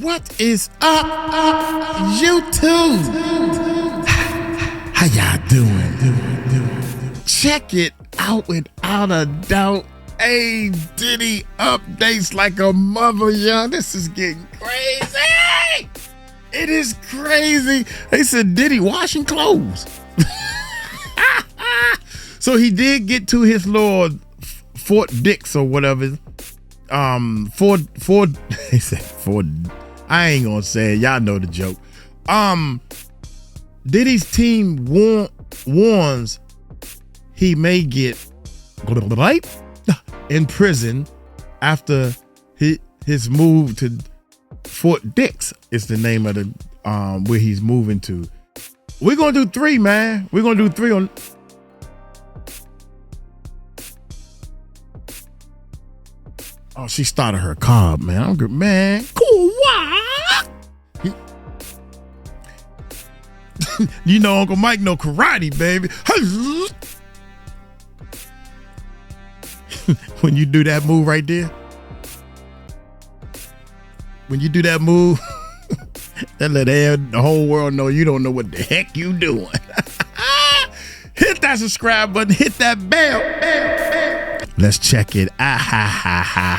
What is up, YouTube? How y'all doing? Check it out without a doubt. Hey, Diddy updates like a mother, y'all. This is getting crazy. It is crazy. They said Diddy washing clothes. So he did get to his little Fort Dix or whatever. Ford. He said Ford. I ain't gonna say it. Y'all know the joke. Diddy's team warns he may get in prison after his move to Fort Dix. Is the name of the where he's moving to. We're gonna do 3, man. We're gonna do 3 on. Oh, she started her car up, man. I'm good, man. Cool. You know, Uncle Mike know karate, baby. When you do that move right there, when you do that move, that let the whole world know you don't know what the heck you doing. Hit that subscribe button. Hit that bell. Let's check it out.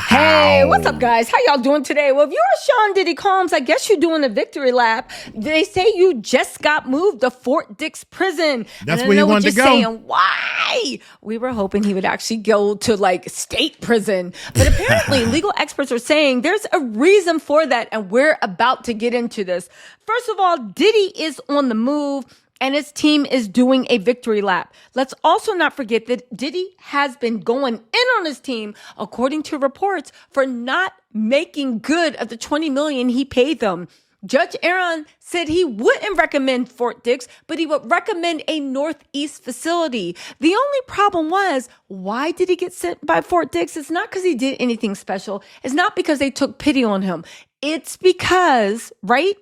Hey, what's up, guys? How y'all doing today? Well, if you're Sean Diddy Combs, I guess you're doing a victory lap. They say you just got moved to Fort Dix prison. That's where he wanted to go. Saying, why? We were hoping he would actually go to like state prison. But apparently legal experts are saying there's a reason for that. And we're about to get into this. First of all, Diddy is on the move. And his team is doing a victory lap. Let's also not forget that Diddy has been going in on his team, according to reports, for not making good of the $20 million he paid them. Judge Aaron said he wouldn't recommend Fort Dix, but he would recommend a Northeast facility. The only problem was, why did he get sent by Fort Dix? It's not because he did anything special. It's not because they took pity on him. It's because, right?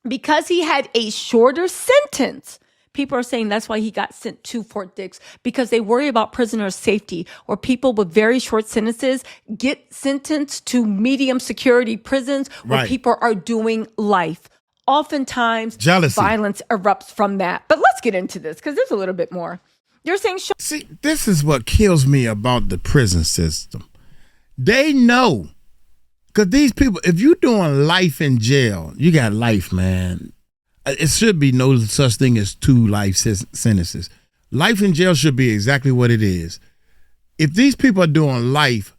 Because he had a shorter sentence. People are saying that's why he got sent to Fort Dix, because they worry about prisoners' safety, or people with very short sentences get sentenced to medium security prisons where people are doing life. Oftentimes, jealousy, violence erupts from that. But let's get into this because there's a little bit more. You're saying, see, this is what kills me about the prison system. They know. Because these people, if you're doing life in jail, you got life, man. It should be no such thing as 2 life sentences. Life in jail should be exactly what it is. If these people are doing life,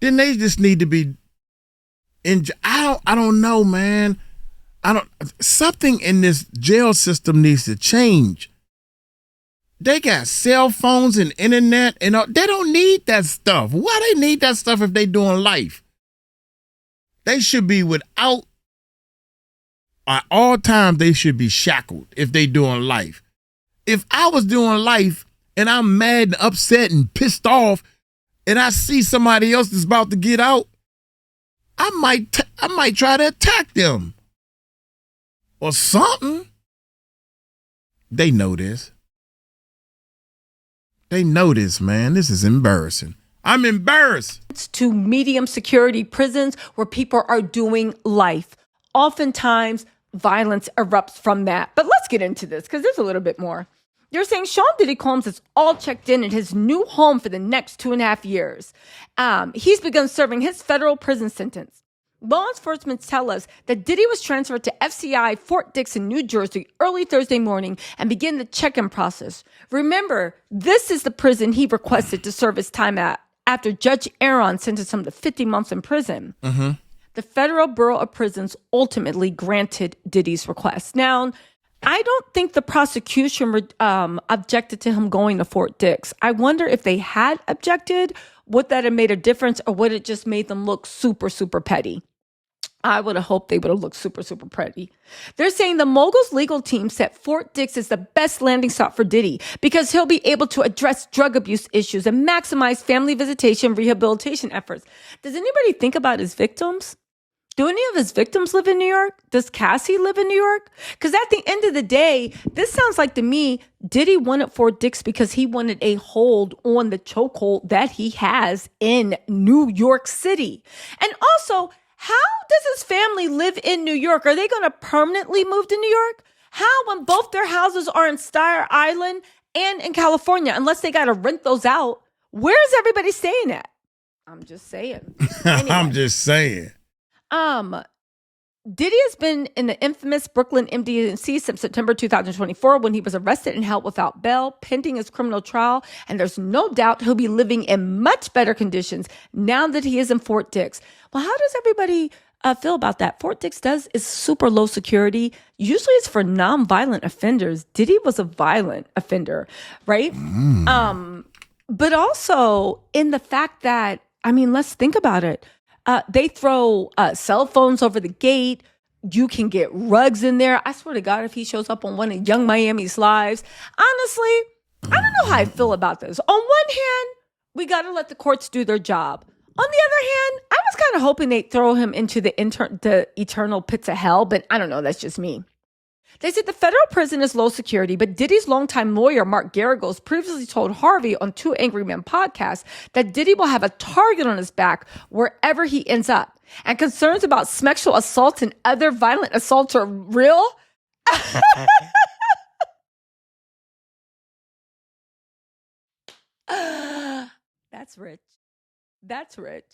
then they just need to be in. I don't know, man. Something in this jail system needs to change. They got cell phones and internet, and they don't need that stuff. Why they need that stuff if they doing life? They should be without, at all times, they should be shackled if they doing life. If I was doing life and I'm mad and upset and pissed off and I see somebody else that's about to get out, I might try to attack them or something. They know this. They know this, man. This is embarrassing. I'm embarrassed. To medium security prisons where people are doing life. Oftentimes, violence erupts from that. But let's get into this because there's a little bit more. You're saying Sean Diddy Combs is all checked in at his new home for the next 2.5 years. He's begun serving his federal prison sentence. Law enforcement tell us that Diddy was transferred to FCI Fort Dix in New Jersey early Thursday morning and began the check-in process. Remember, this is the prison he requested to serve his time at after Judge Aaron sentenced him to 50 months in prison. Mm-hmm. The Federal Bureau of Prisons ultimately granted Diddy's request. Now, I don't think the prosecution objected to him going to Fort Dix. I wonder if they had objected, would that have made a difference, or would it just made them look super, super petty? I would have hoped they would have looked super, super pretty. They're saying the Mogul's legal team said Fort Dix is the best landing spot for Diddy because he'll be able to address drug abuse issues and maximize family visitation rehabilitation efforts. Does anybody think about his victims? Do any of his victims live in New York? Does Cassie live in New York? Because at the end of the day, this sounds like to me, Diddy wanted Fort Dix because he wanted a hold on the chokehold that he has in New York City. And also, How does his family live in New York? Are they going to permanently move to New York? How when both their houses are in Staten Island and in California, unless they got to rent those out? Where's everybody staying at? I'm just saying. Anyway. I'm just saying. Diddy has been in the infamous Brooklyn MDC since September 2024 when he was arrested and held without bail pending his criminal trial. And there's no doubt he'll be living in much better conditions now that he is in Fort Dix. Well, how does everybody feel about that? Fort Dix is super low security. Usually it's for non-violent offenders. Diddy was a violent offender, right? But also in the fact that, let's think about it. They throw cell phones over the gate. You can get rugs in there. I swear to God, if he shows up on one of Young Miami's lives, honestly, I don't know how I feel about this. On one hand, we got to let the courts do their job. On the other hand, I was kind of hoping they'd throw him into the eternal pits of hell, but I don't know. That's just me. They said the federal prison is low security, but Diddy's longtime lawyer, Mark Garagos, previously told Harvey on Two Angry Men podcast that Diddy will have a target on his back wherever he ends up. And concerns about sexual assault and other violent assaults are real. That's rich. That's rich.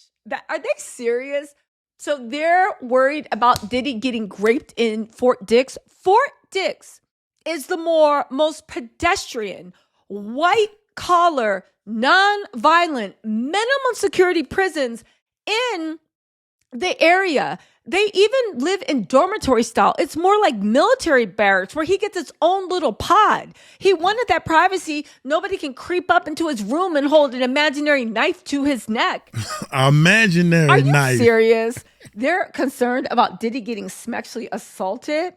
Are they serious? So they're worried about Diddy getting raped in Fort Dix. Fort Dix is the most pedestrian, white-collar, non-violent, minimum security prisons in the area. They even live in dormitory style. It's more like military barracks where he gets his own little pod. He wanted that privacy. Nobody can creep up into his room and hold an imaginary knife to his neck. Imaginary knife. Are you serious? They're concerned about Diddy getting sexually assaulted.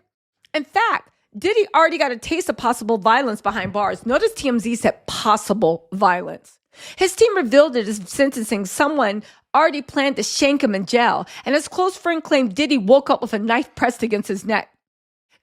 In fact, Diddy already got a taste of possible violence behind bars. Notice TMZ said possible violence. His team revealed at his sentencing someone already planned to shank him in jail, and his close friend claimed Diddy woke up with a knife pressed against his neck.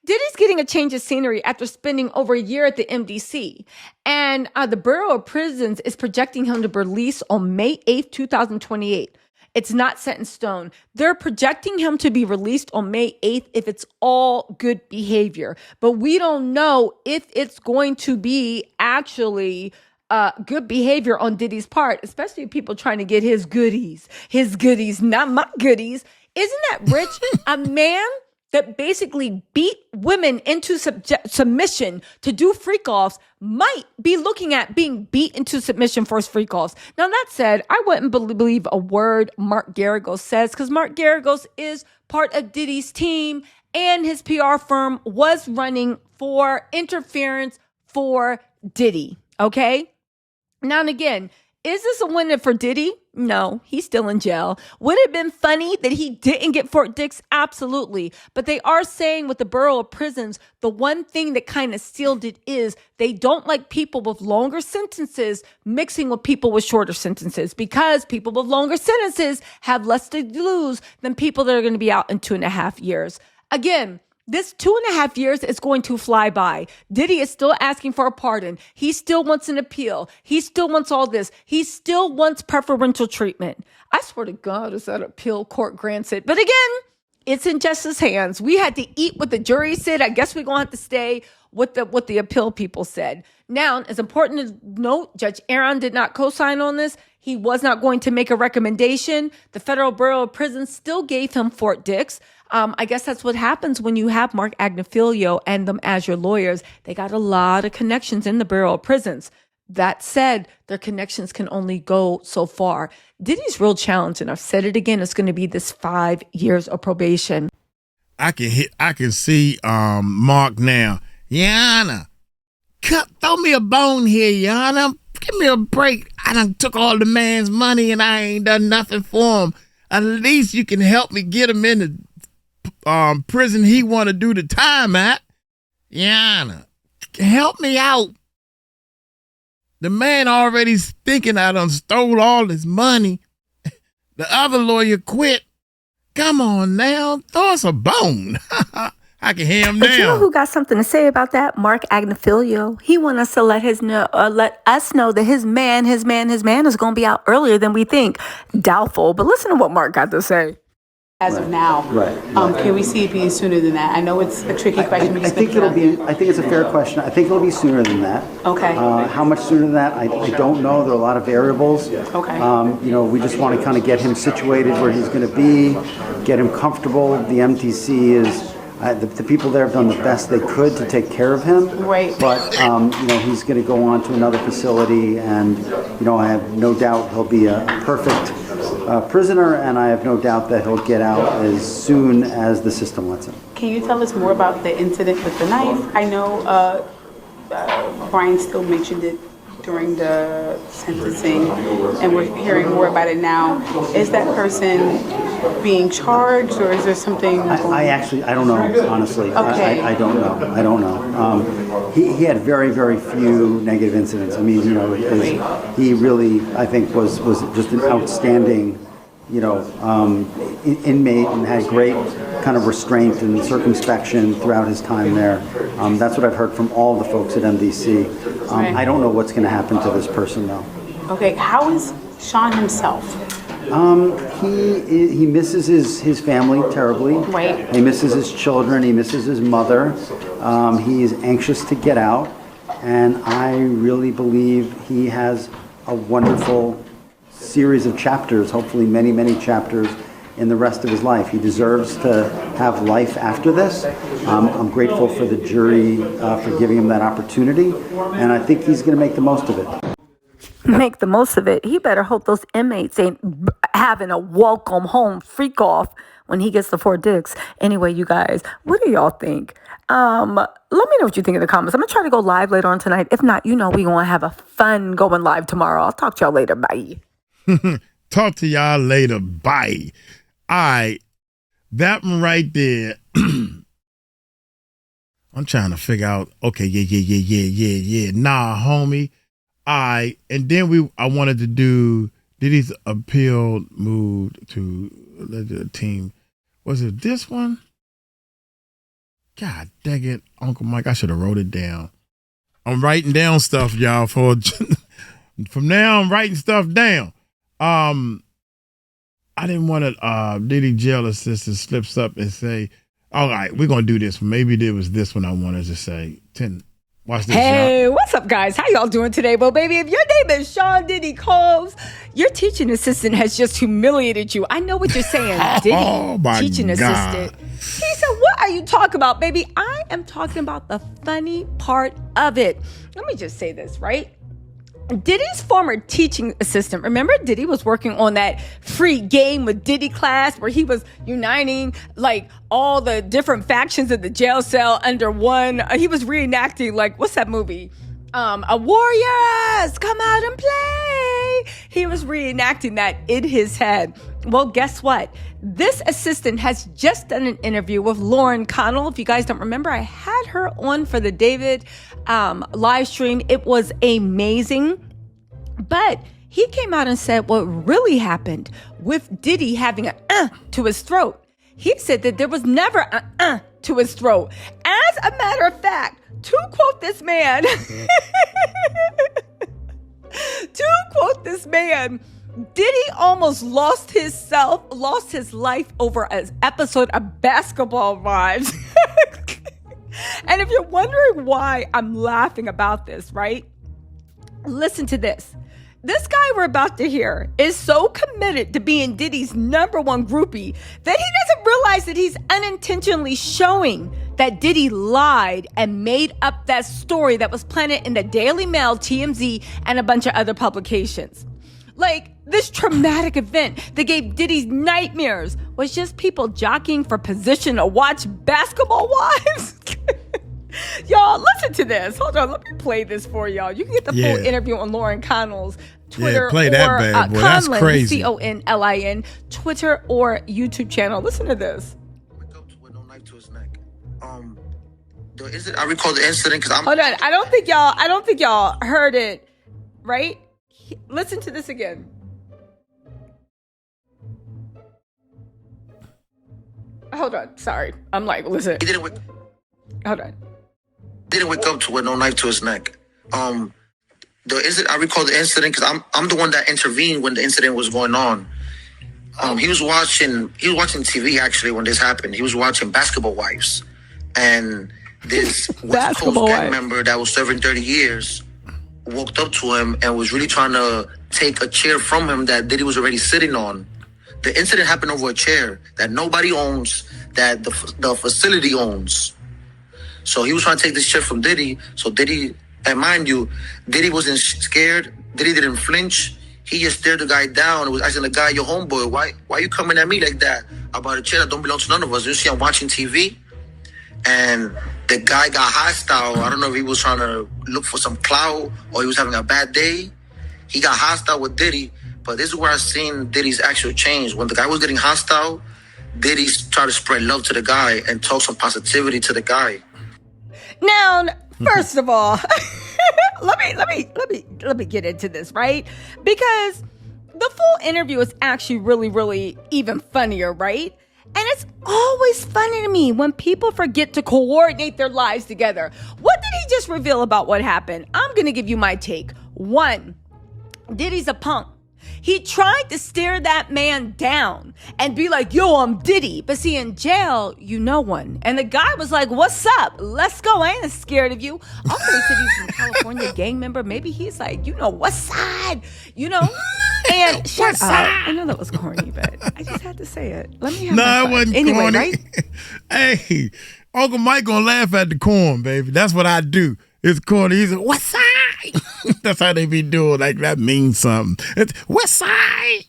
Diddy's getting a change of scenery after spending over a year at the MDC, and the Bureau of Prisons is projecting him to be released on May 8th, 2028. It's not set in stone. They're projecting him to be released on May 8th if it's all good behavior, but we don't know if it's going to be actually good behavior on Diddy's part, especially people trying to get his goodies, not my goodies. Isn't that rich? A man that basically beat women into submission to do freak-offs might be looking at being beat into submission for his freak-offs. Now, that said, I wouldn't believe a word Mark Garagos says because Mark Garagos is part of Diddy's team and his PR firm was running for interference for Diddy, okay? Now and again, is this a win for Diddy? No, he's still in jail. Would it have been funny that he didn't get Fort Dix? Absolutely. But they are saying with the Bureau of Prisons, the one thing that kind of sealed it is they don't like people with longer sentences mixing with people with shorter sentences because people with longer sentences have less to lose than people that are going to be out in 2.5 years. Again, this 2.5 years is going to fly by. Diddy is still asking for a pardon. He still wants an appeal. He still wants all this. He still wants preferential treatment. I swear to God, is that appeal court grants it. But again, it's in justice's hands. We had to eat what the jury said. I guess we're going to have to stay with what the appeal people said. Now, it's important to note, Judge Aaron did not co-sign on this. He was not going to make a recommendation. The Federal Bureau of Prisons still gave him Fort Dix. I guess that's what happens when you have Mark Agnifilio and them as your lawyers. They got a lot of connections in the Bureau of Prisons. That said, their connections can only go so far. Diddy's real challenge, and I've said it again, it's going to be this 5 years of probation. I can see Mark now. Yana, throw me a bone here, Yana. Give me a break. I done took all the man's money and I ain't done nothing for him. At least you can help me get him in the prison he want to do the time at. Yana, help me out. The man already thinking I done stole all his money. The other lawyer quit. Come on now, throw us a bone. I can hear him now. But you know who got something to say about that? Mark Agnifilio. He want us to let us know that his man is going to be out earlier than we think. Doubtful, but listen to what Mark got to say. as of now. Right. Can we see it being sooner than that? I know it's a tricky question. I think it'll be. I think it's a fair question. I think it'll be sooner than that. Okay. How much sooner than that? I don't know. There are a lot of variables. Okay. We just want to kind of get him situated where he's going to be, get him comfortable. The MTC is. The people there have done the best they could to take care of him. Right. But he's going to go on to another facility, and I have no doubt he'll be a perfect prisoner, and I have no doubt that he'll get out as soon as the system lets him. Can you tell us more about the incident with the knife? I know Brian still mentioned it during the sentencing, and we're hearing more about it now. Is that person being charged, or is there something? I don't know, honestly. Okay. I don't know. He had very, very few negative incidents. I mean, he really, I think, was just an outstanding, inmate, and had great kind of restraint and circumspection throughout his time there. That's what I've heard from all the folks at MDC. I don't know what's going to happen to this person, though. Okay, how is Sean himself? He misses his family terribly. Right. He misses his children. He misses his mother. He is anxious to get out, and I really believe he has a wonderful series of chapters, hopefully many, many chapters in the rest of his life. He deserves to have life after this. I'm grateful for the jury for giving him that opportunity, and I think he's going to make the most of it. Make the most of it. He better hope those inmates ain't having a welcome home freak off when he gets to Fort Dix. Anyway, you guys, what do y'all think? Let me know what you think in the comments. I'm going to try to go live later on tonight. If not, we're going to have a fun going live tomorrow. I'll talk to y'all later. Bye. Talk to y'all later. Bye. All right. That one right there. I'm trying to figure out. Okay. Yeah. Nah, homie. And then I wanted to do Diddy's appeal move to the team. Was it this one? God dang it, Uncle Mike, I should have wrote it down. I'm writing down stuff, y'all. From now, I'm writing stuff down. I didn't want to Diddy jail assistant slips up and say, all right, we're going to do this. Maybe there was this one I wanted to say. Watch this. Hey, what's up, guys? How y'all doing today? Well, baby, if your name is Sean Diddy Combs, your teaching assistant has just humiliated you. I know what you're saying. Diddy, my teaching God. assistant. He said, what are you talking about, baby? I am talking about the funny part of it. Let me just say this, right? Diddy's former teaching assistant, remember Diddy was working on that free game with Diddy class where he was uniting like all the different factions of the jail cell under one. He was reenacting like, what's that movie? A Warriors, come out and play. He was reenacting that in his head. Well, guess what? This assistant has just done an interview with Lauren Connell. If you guys don't remember, I had her on for the David live stream. It was amazing. But he came out and said what really happened with Diddy having an to his throat. He said that there was never an to his throat. As a matter of fact, to quote this man, Diddy almost lost his life over an episode of Basketball Wives. And if you're wondering why I'm laughing about this, right? Listen to this. This guy we're about to hear is so committed to being Diddy's number one groupie that he doesn't realize that he's unintentionally showing that Diddy lied and made up that story that was planted in the Daily Mail, TMZ, and a bunch of other publications. Like, this traumatic event that gave Diddy nightmares was just people jockeying for position to watch Basketball Wives. Y'all, listen to this. Hold on, let me play this for y'all. You can get the full interview on Lauren Connell's Twitter play that or bad boy. That's Conlin, crazy. CONLIN, Twitter or YouTube channel. Listen to this. Wake up with no knife to his neck. I recall the incident because Hold on, I don't think y'all heard it, right? Listen to this again. Hold on, sorry. I'm like, listen. He didn't wake up to with no knife to his neck. I recall the incident because I'm the one that intervened when the incident was going on. He was watching TV actually when this happened. He was watching Basketball Wives, and this West Coast gang member that was serving 30 years walked up to him and was really trying to take a chair from him that Diddy was already sitting on. The incident happened over a chair that nobody owns, that the facility owns. So he was trying to take this chair from Diddy. So Diddy, and mind you, Diddy wasn't scared. Diddy didn't flinch. He just stared the guy down and was asking the guy, "Your homeboy, why you coming at me like that about a chair that don't belong to none of us? You see I'm watching TV?" And the guy got hostile. I don't know if he was trying to look for some clout or he was having a bad day. He got hostile with Diddy. But this is where I seen Diddy's actual change. When the guy was getting hostile, Diddy tried to spread love to the guy and talk some positivity to the guy. Now, first of all, let me get into this, right? Because the full interview is actually really, really even funnier, right? And it's always funny to me when people forget to coordinate their lives together. What did he just reveal about what happened? I'm going to give you my take. 1, Diddy's a punk. He tried to stare that man down and be like, "Yo, I'm Diddy." But see, in jail, you know one. And the guy was like, "What's up? Let's go. I ain't scared of you." Also, he said he's from California, gang member. Maybe he's like, what's side? And shut up. I know that was corny, but I just had to say it. Let me have my it wasn't anyway, corny. right? Hey, Uncle Mike gonna laugh at the corn, baby. That's what I do. It's corny. He's like, "What's side?" That's how they be doing. Like, that means something. It's "West Side."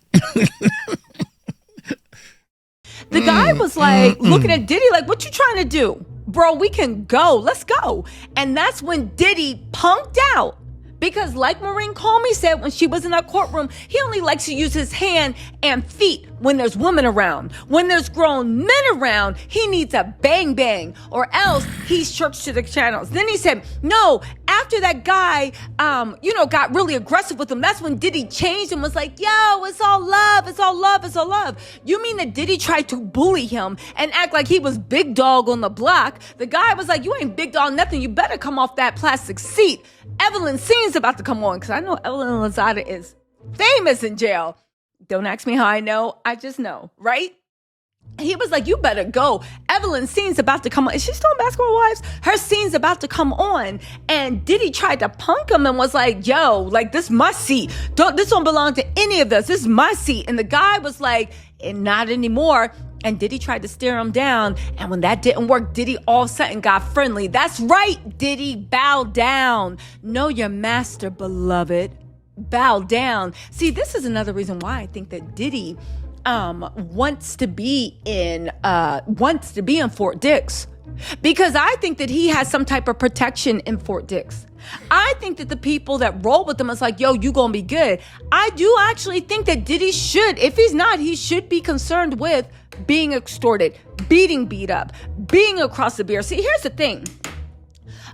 The guy was like looking at Diddy like, "What you trying to do? Bro, we can go. Let's go." And that's when Diddy punked out. Because like Maureen Comey said when she was in that courtroom, he only likes to use his hand and feet when there's women around. When there's grown men around, he needs a bang bang or else he's church to the channels. Then he said, no, after that guy, got really aggressive with him, that's when Diddy changed and was like, "Yo, it's all love. It's all love. It's all love." You mean that Diddy tried to bully him and act like he was big dog on the block? The guy was like, "You ain't big dog nothing. You better come off that plastic seat." Evelyn Scene's about to come on because I know Evelyn Lozada is famous in jail. Don't ask me how I know. I just know, right? He was like, "You better go. Evelyn Scene's about to come on." Is she still in Basketball Wives? Her scene's about to come on. And Diddy tried to punk him and was like, "Yo, like, this is my seat. This don't belong to any of us. This is my seat." And the guy was like, "Not anymore." And Diddy tried to stare him down. And when that didn't work, Diddy all of a sudden got friendly. That's right, Diddy, bow down. Know your master, beloved. Bow down. See, this is another reason why I think that Diddy wants to be in Fort Dix. Because I think that he has some type of protection in Fort Dix. I think that the people that roll with him is like, "Yo, you gonna be good." I do actually think that Diddy should, if he's not, he should be concerned with being extorted, beat up, being across the beer. See, here's the thing.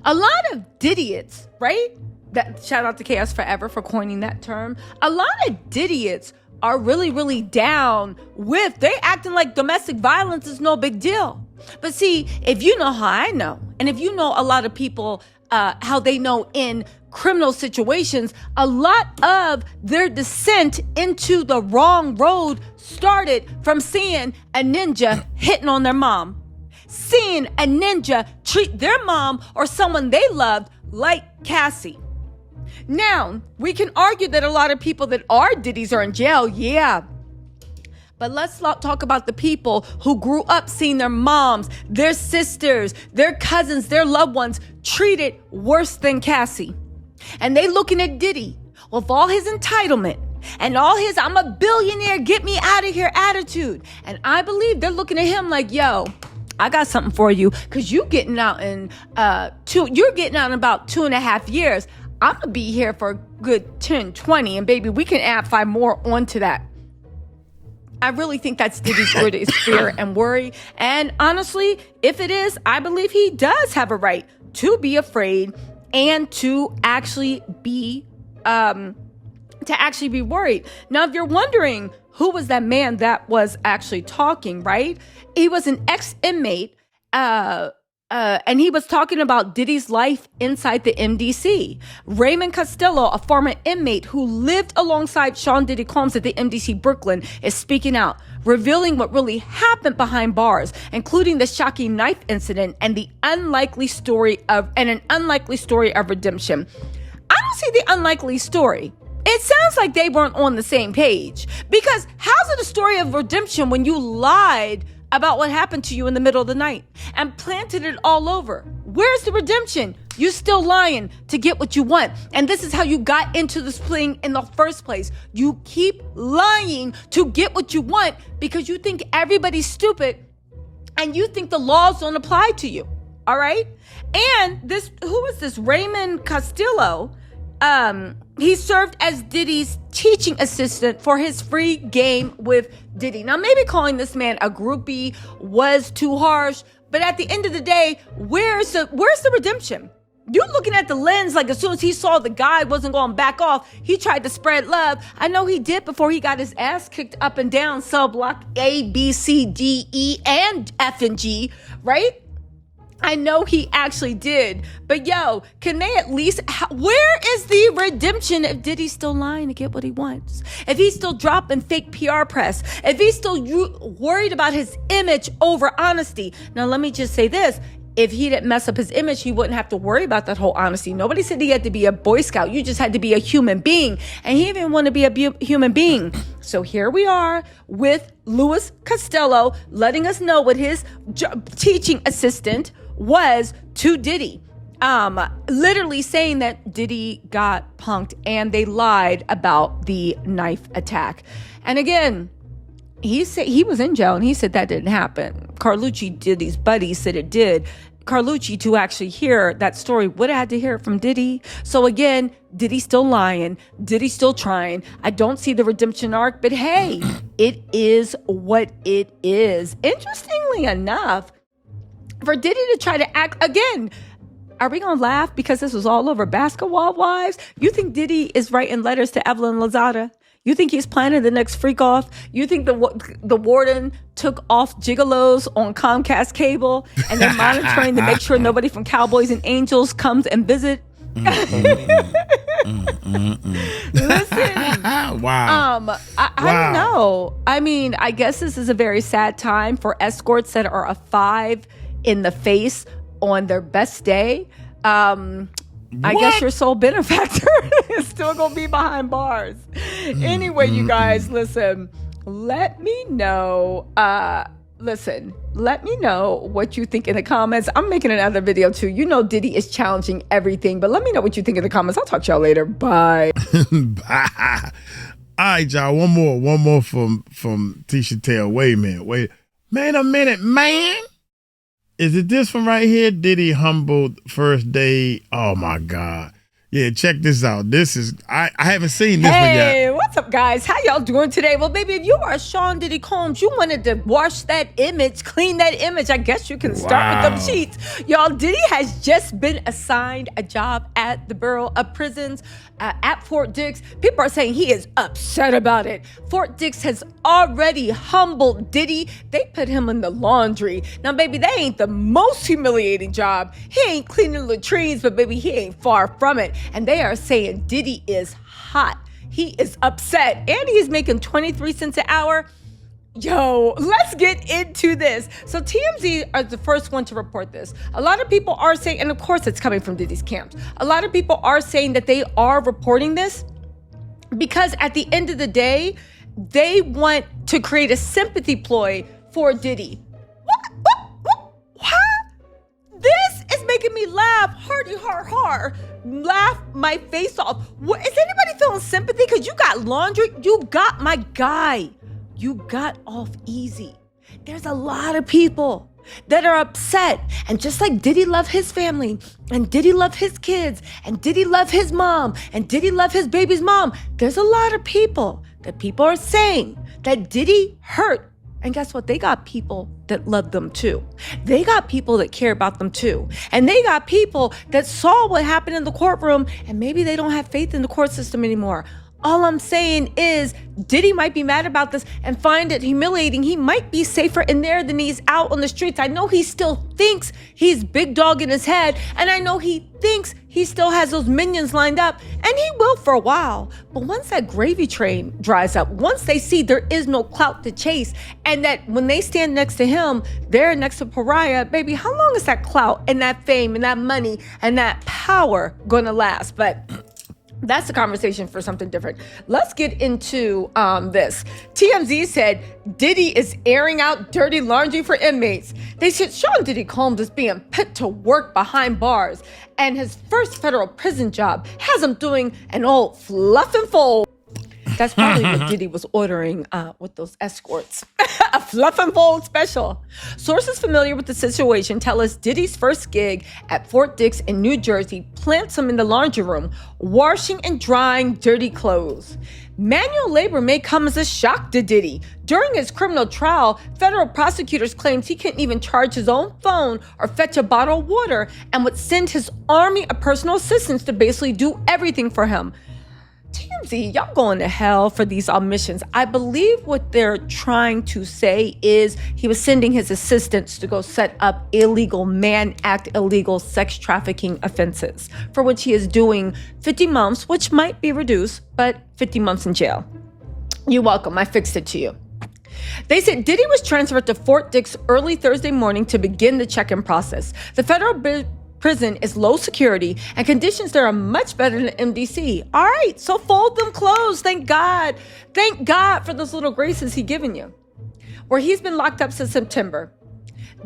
A lot of Diddyd's, right? That shout out to Chaos Forever for coining that term. A lot of Diddyd's are really, really down with, they acting like domestic violence is no big deal. But see, if you know how I know, and if you know a lot of people, how they know in criminal situations, a lot of their descent into the wrong road started from seeing a ninja hitting on their mom, seeing a ninja treat their mom or someone they loved like Cassie. Now, we can argue that a lot of people that are Diddy's are in jail, yeah. But let's talk about the people who grew up seeing their moms, their sisters, their cousins, their loved ones treated worse than Cassie. And they looking at Diddy with all his entitlement and all his "I'm a billionaire, get me out of here" attitude. And I believe they're looking at him like, "Yo, I got something for you, because you're getting out in about 2.5 years. I'm going to be here for a good 10, 20, and baby, we can add 5 more onto that." I really think that's Diddy's greatest fear and worry. And honestly, if it is, I believe he does have a right to be afraid and to actually be worried. Now, if you're wondering who was that man that was actually talking, right? He was an ex-inmate and he was talking about Diddy's life inside the MDC. Raymond Costello, a former inmate who lived alongside Sean Diddy Combs at the MDC Brooklyn, is speaking out, revealing what really happened behind bars, including the shocking knife incident and an unlikely story of redemption. I don't see the unlikely story. It sounds like they weren't on the same page, because how's it a story of redemption when you lied about what happened to you in the middle of the night and planted it all over? Where's the redemption? You still lying to get what you want. And this is how you got into this thing in the first place. You keep lying to get what you want because you think everybody's stupid and you think the laws don't apply to you. All right? And who is this? Raymond Costello. He served as Diddy's teaching assistant for his free game with Diddy. Now, maybe calling this man a groupie was too harsh, but at the end of the day, where's the redemption? You're looking at the lens like as soon as he saw the guy wasn't going to back off, he tried to spread love. I know he did before he got his ass kicked up and down cell block A, B, C, D, E, and F and G, right? I know he actually did, but yo, can they at least, where is the redemption if Diddy's still lying to get what he wants? If he's still dropping fake PR press, if he's still worried about his image over honesty. Now, let me just say this. If he didn't mess up his image, he wouldn't have to worry about that whole honesty. Nobody said he had to be a Boy Scout. You just had to be a human being. And he didn't want to be a human being. So here we are with Louis Costello letting us know what his teaching assistant was to Diddy. Literally saying that Diddy got punked and they lied about the knife attack. And again, he said he was in jail and he said that didn't happen. Carlucci, Diddy's buddy, said it did. Carlucci, to actually hear that story, would have had to hear it from Diddy. So again, Diddy's still lying. Diddy's still trying. I don't see the redemption arc, but hey, it is what it is. Interestingly enough, for Diddy to try to act again, are we going to laugh because this was all over Basketball Wives? You think Diddy is writing letters to Evelyn Lozada? You think he's planning the next freak off? You think the warden took off gigolos on Comcast cable and they're monitoring to make sure nobody from Cowboys and Angels comes and visit? Listen. Wow. I don't know. I mean, I guess this is a very sad time for escorts that are a 5 in the face on their best day. I guess your sole benefactor is still gonna be behind bars. Anyway, you guys, listen, let me know. Let me know what you think in the comments. I'm making another video too. You know Diddy is challenging everything, but let me know what you think in the comments. I'll talk to y'all later. Bye. Bye. All right, y'all. One more from Tisha Tell. Wait a minute, man. Is it this one right here? Diddy humbled first day. Oh my God. Yeah, check this out. This is, I haven't seen this one yet. Hey, what's up, guys? How y'all doing today? Well, baby, if you are Sean Diddy Combs, you wanted to wash that image, clean that image, I guess you can start with them sheets. Y'all, Diddy has just been assigned a job at the Bureau of Prisons at Fort Dix. People are saying he is upset about it. Fort Dix has already humbled Diddy. They put him in the laundry. Now, baby, that ain't the most humiliating job. He ain't cleaning latrines, but baby, he ain't far from it. And they are saying Diddy is hot. He is upset. And he's making 23 cents an hour. Yo, let's get into this. So TMZ are the first one to report this. A lot of people are saying, and of course it's coming from Diddy's camps, a lot of people are saying that they are reporting this because at the end of the day, they want to create a sympathy ploy for Diddy. What? This is making me laugh, laugh my face off. What, is anybody feeling sympathy? Because you got laundry, you got my guy. You got off easy. There's a lot of people that are upset. And just like Diddy love his family, and Diddy love his kids, and Diddy love his mom, and Diddy love his baby's mom, there's a lot of people that people are saying that Diddy hurt. And guess what? They got people that love them too. They got people that care about them too. And they got people that saw what happened in the courtroom and maybe they don't have faith in the court system anymore. All I'm saying is Diddy might be mad about this and find it humiliating. He might be safer in there than he's out on the streets. I know he still thinks he's big dog in his head, and I know he thinks he still has those minions lined up, and he will for a while. But once that gravy train dries up, once they see there is no clout to chase, and that when they stand next to him, they're next to pariah, baby, how long is that clout and that fame and that money and that power gonna last? But that's a conversation for something different. Let's get into this. TMZ said Diddy is airing out dirty laundry for inmates. They said Sean Diddy Combs is being put to work behind bars, and his first federal prison job has him doing an old fluff and fold. That's probably what Diddy was ordering with those escorts. A fluff and fold special. Sources familiar with the situation tell us Diddy's first gig at Fort Dix in New Jersey plants him in the laundry room, washing and drying dirty clothes. Manual labor may come as a shock to Diddy. During his criminal trial, federal prosecutors claimed he couldn't even charge his own phone or fetch a bottle of water, and would send his army of personal assistants to basically do everything for him. TMZ, y'all going to hell for these omissions. I believe what they're trying to say is he was sending his assistants to go set up illegal Mann Act, illegal sex trafficking offenses, for which he is doing 50 months, which might be reduced, but 50 months in jail. You're welcome. I fixed it to you. They said Diddy was transferred to Fort Dix early Thursday morning to begin the check-in process. The federal prison is low security, and conditions there are much better than MDC. All right, so fold them clothes. Thank God. Thank God for those little graces he's given you. Where he's been locked up since September.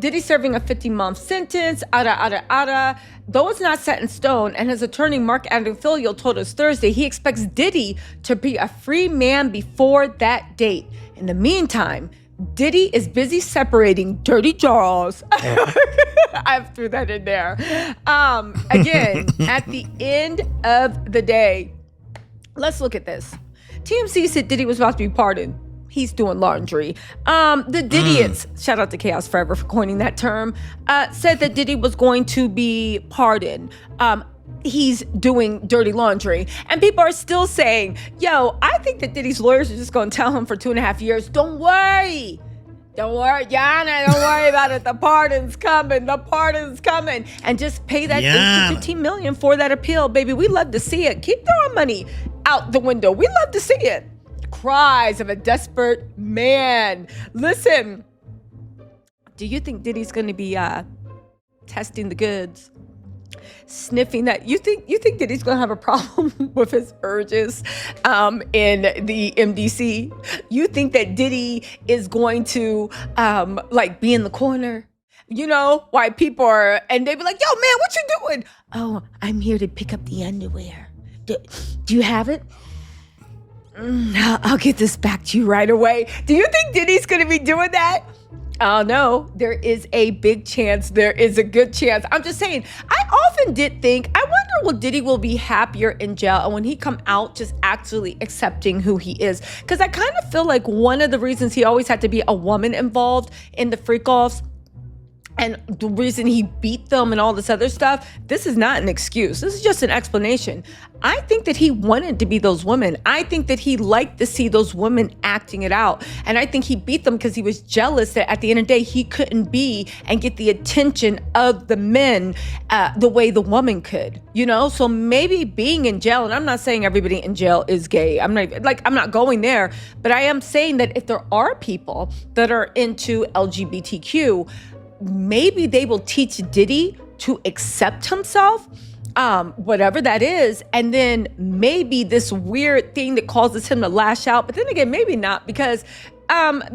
Diddy serving a 50-month sentence, Though it's not set in stone, and his attorney Mark Adafilio told us Thursday he expects Diddy to be a free man before that date. In the meantime, Diddy is busy separating dirty drawers. I threw that in there. Again, at the end of the day, let's look at this. TMZ said Diddy was about to be pardoned. He's doing laundry. The DIDDY'S, shout out to Chaos Forever for coining that term, said that Diddy was going to be pardoned. He's doing dirty laundry. And people are still saying, yo, I think that Diddy's lawyers are just going to tell him for 2.5 years, don't worry. Don't worry, Yana, don't worry about it. The pardon's coming. The pardon's coming. And just pay that $8 to $15 million for that appeal, baby. We love to see it. Keep throwing money out the window. We love to see it. Cries of a desperate man. Listen, do you think Diddy's going to be testing the goods? Sniffing that? You think Diddy's going to have a problem with his urges in the MDC? You think that Diddy is going to be in the corner? You know, why people are, and they be like, yo, man, what you doing? Oh, I'm here to pick up the underwear. Do you have it? I'll get this back to you right away. Do you think Diddy's going to be doing that? No, there is a big chance. There is a good chance. I'm just saying, I often did think, I wonder will Diddy will be happier in jail and when he come out just actually accepting who he is. Because I kind of feel like one of the reasons he always had to be a woman involved in the freak-offs and the reason he beat them and all this other stuff, this is not an excuse. This is just an explanation. I think that he wanted to be those women. I think that he liked to see those women acting it out. And I think he beat them because he was jealous that at the end of the day, he couldn't be and get the attention of the men the way the woman could, you know? So maybe being in jail, and I'm not saying everybody in jail is gay. I'm not going there, but I am saying that if there are people that are into LGBTQ, maybe they will teach Diddy to accept himself, whatever that is. And then maybe this weird thing that causes him to lash out. But then again, maybe not, because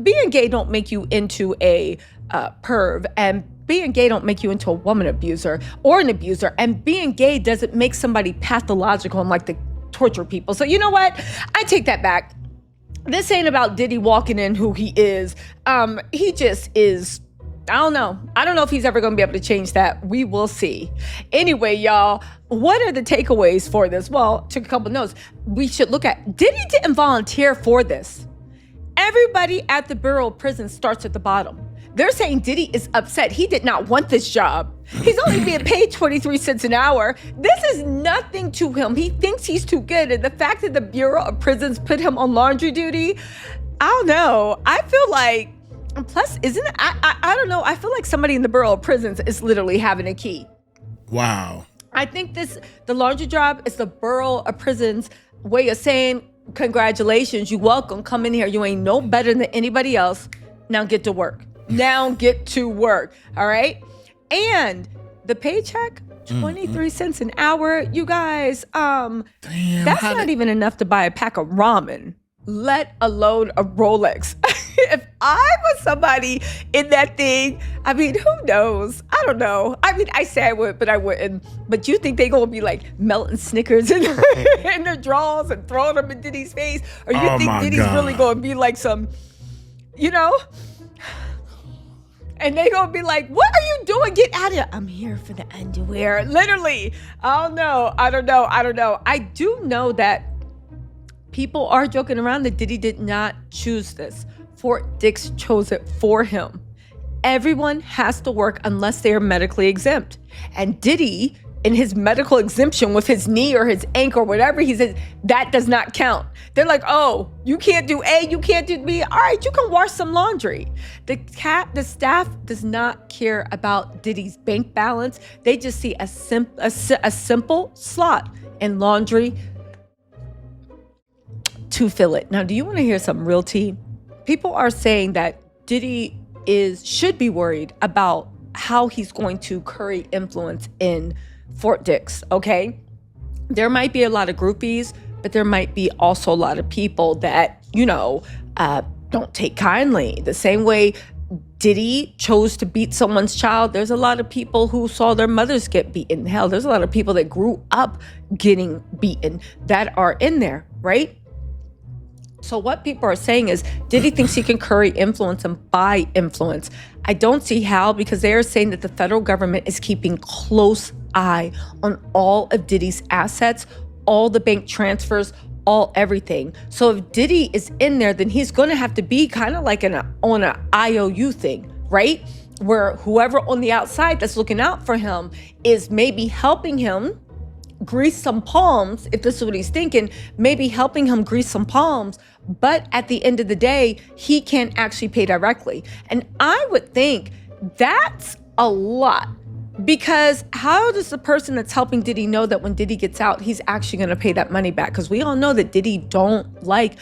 being gay don't make you into a perv, and being gay don't make you into a woman abuser or an abuser. And being gay doesn't make somebody pathological and like to torture people. So you know what? I take that back. This ain't about Diddy walking in who he is. He just is. I don't know. I don't know if he's ever going to be able to change that. We will see. Anyway, y'all, what are the takeaways for this? Well, took a couple notes. We should look at, Diddy didn't volunteer for this. Everybody at the Bureau of Prisons starts at the bottom. They're saying Diddy is upset. He did not want this job. He's only being paid 23 cents an hour. This is nothing to him. He thinks he's too good. And the fact that the Bureau of Prisons put him on laundry duty, I don't know. I feel like, plus, isn't it? I don't know. I feel like somebody in the Bureau of Prisons is literally having a key. Wow. I think the laundry job is the Bureau of Prisons way of saying, congratulations, you're welcome. Come in here. You ain't no better than anybody else. Now get to work. Now get to work. All right. And the paycheck, 23 cents an hour, you guys, Damn, that's not even enough to buy a pack of ramen, let alone a Rolex. If I was somebody in that thing, I mean, who knows? I don't know. I mean, I say I would, but I wouldn't. But you think they gonna be like melting Snickers in their drawers and throwing them in Diddy's face? Or you think Diddy's really gonna be like some, you know? And they gonna be like, what are you doing? Get out of here. I'm here for the underwear. Literally. I don't know. I do know that people are joking around that Diddy did not choose this. Fort Dix chose it for him. Everyone has to work unless they are medically exempt. And Diddy, in his medical exemption with his knee or his ankle or whatever, he says, that does not count. They're like, oh, you can't do A, you can't do B. All right, you can wash some laundry. The staff does not care about Diddy's bank balance. They just see a simple slot in laundry to fill it. Now, do you want to hear some real tea? People are saying that Diddy should be worried about how he's going to curry influence in Fort Dix, okay? There might be a lot of groupies, but there might be also a lot of people that, don't take kindly. The same way Diddy chose to beat someone's child, there's a lot of people who saw their mothers get beaten. Hell, there's a lot of people that grew up getting beaten that are in there, right? So what people are saying is Diddy thinks he can curry influence and buy influence. I don't see how, because they are saying that the federal government is keeping close eye on all of Diddy's assets, all the bank transfers, all everything. So if Diddy is in there, then he's going to have to be kind of like on an IOU thing, right? Where whoever on the outside that's looking out for him is maybe helping him grease some palms, if this is what he's thinking, maybe helping him grease some palms, but at the end of the day, he can't actually pay directly. And I would think that's a lot, because how does the person that's helping Diddy know that when Diddy gets out, he's actually going to pay that money back? Because we all know that Diddy don't like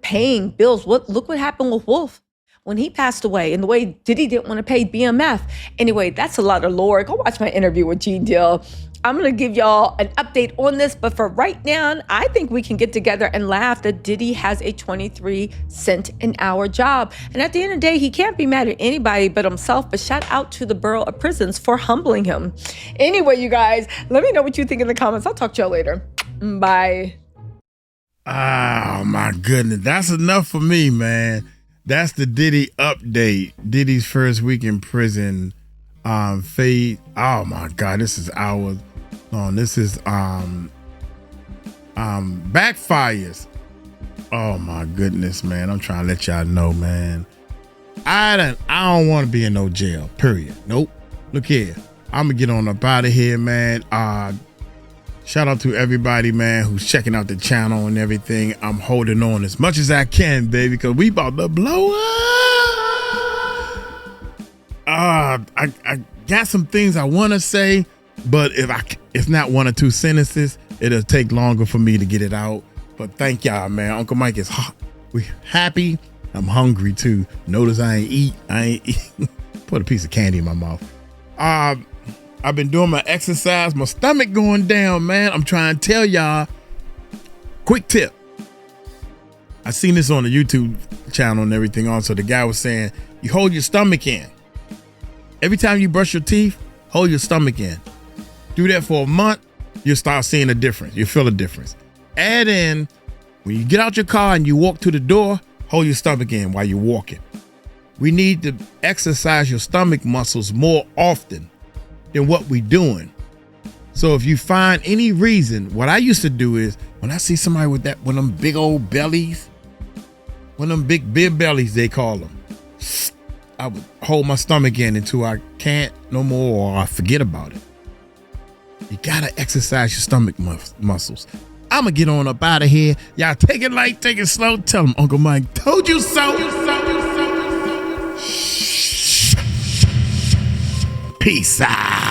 paying bills. Look what happened with Wolf when he passed away, and the way Diddy didn't want to pay BMF. Anyway, that's a lot of lore. Go watch my interview with Gene Deal. I'm going to give y'all an update on this, but for right now, I think we can get together and laugh that Diddy has a 23 cent an hour job. And at the end of the day, he can't be mad at anybody but himself, but shout out to the Bureau of Prisons for humbling him. Anyway, you guys, let me know what you think in the comments. I'll talk to y'all later. Bye. Oh, my goodness. That's enough for me, man. That's the Diddy update. Diddy's first week in prison. Fade. Oh my God, this is ours. This is backfires. Oh my goodness, man. I'm trying to let y'all know, man. I don't want to be in no jail. Period. Nope. Look here. I'm gonna get on up out of here, man. Shout out to everybody, man, who's checking out the channel and everything. I'm holding on as much as I can, baby, because we about to blow up. I got some things I want to say, but if not one or two sentences, it'll take longer for me to get it out. But thank y'all, man. Uncle Mike is hot. We happy. I'm hungry too. Notice I ain't eat. Put a piece of candy in my mouth. I've been doing my exercise. My stomach going down, man. I'm trying to tell y'all. Quick tip. I seen this on the YouTube channel and everything also. The guy was saying, you hold your stomach in. Every time you brush your teeth, hold your stomach in. Do that for a month, you'll start seeing a difference. You'll feel a difference. Add in, when you get out your car and you walk to the door, hold your stomach in while you're walking. We need to exercise your stomach muscles more often than what we're doing. So if you find any reason, what I used to do is, when I see somebody with them big old bellies, one of them big bellies, they call them. I would hold my stomach in until I can't no more or I forget about it. You gotta exercise your stomach muscles. I'm gonna get on up out of here. Y'all take it light, take it slow. Tell them Uncle Mike told you so. Peace out.